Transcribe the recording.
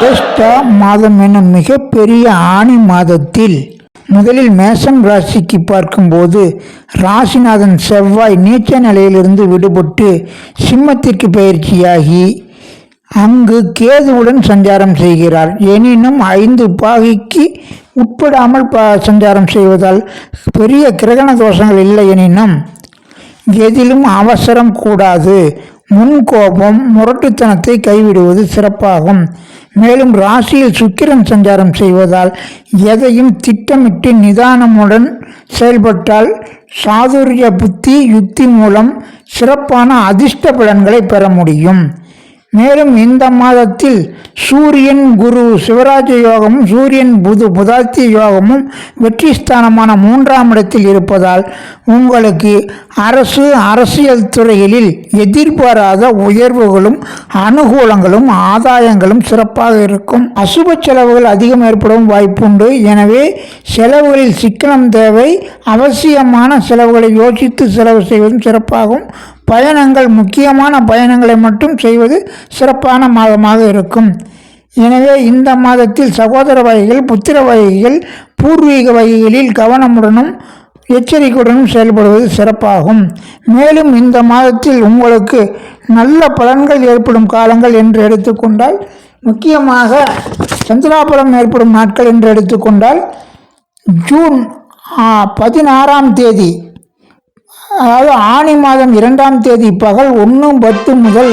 ஜேஷ்டா மாதம் எனும் மிகப்பெரிய ஆணி மாதத்தில் முதலில் மேஷம் ராசிக்கு பார்க்கும்போது ராசிநாதன் செவ்வாய் நீச்ச நிலையிலிருந்து விடுபட்டு சிம்மத்திற்கு பயிற்சியாகி அங்கு கேதுவுடன் சஞ்சாரம் செய்கிறார். எனினும் 5 பாகைக்கு உட்படாமல் சஞ்சாரம் செய்வதால் பெரிய கிரகண தோஷங்கள் இல்லை. எனினும் எதிலும் அவசரம் கூடாது. முன்கோபம் முரட்டுத்தனத்தை கைவிடுவது சிறப்பாகும். மேலும் ராசியில் சுக்கிரன் சஞ்சாரம் செய்வதால் எதையும் திட்டமிட்டு நிதானமுடன் செயல்பட்டால் சாதுரிய புத்தி யுக்தி மூலம் சிறப்பான அதிர்ஷ்ட பலன்களை பெற முடியும். மேலும் இந்த மாதத்தில் சூரியன் குரு சிவராஜ யோகமும் சூரியன் புதாத்திய யோகமும் வெற்றி ஸ்தானமான 3ஆம் இடத்தில் இருப்பதால் உங்களுக்கு அரசியல் துறைகளில் எதிர்பாராத உயர்வுகளும் அனுகூலங்களும் ஆதாயங்களும் சிறப்பாக இருக்கும். அசுப செலவுகள் அதிகம் ஏற்படும் வாய்ப்புண்டு. எனவே செலவுகளில் சிக்கனம் தேவை. அவசியமான செலவுகளை யோசித்து செலவு செய்வதும் சிறப்பாகும். பயணங்கள் முக்கியமான பயணங்களை மட்டும் செய்வது சிறப்பான மாதமாக இருக்கும். எனவே இந்த மாதத்தில் சகோதர வகைகள் புத்திர வகைகள் பூர்வீக வகைகளில் கவனமுடனும் எச்சரிக்கையுடனும் செயல்படுவது சிறப்பாகும். மேலும் இந்த மாதத்தில் உங்களுக்கு நல்ல பலன்கள் ஏற்படும் காலங்கள் என்று எடுத்துக்கொண்டால், முக்கியமாக சந்திராபலம் ஏற்படும் நாட்கள் என்று எடுத்துக்கொண்டால் ஜூன் 16ஆம் தேதி, அதாவது ஆணி மாதம் 2ஆம் தேதி பகல் 1:10 முதல்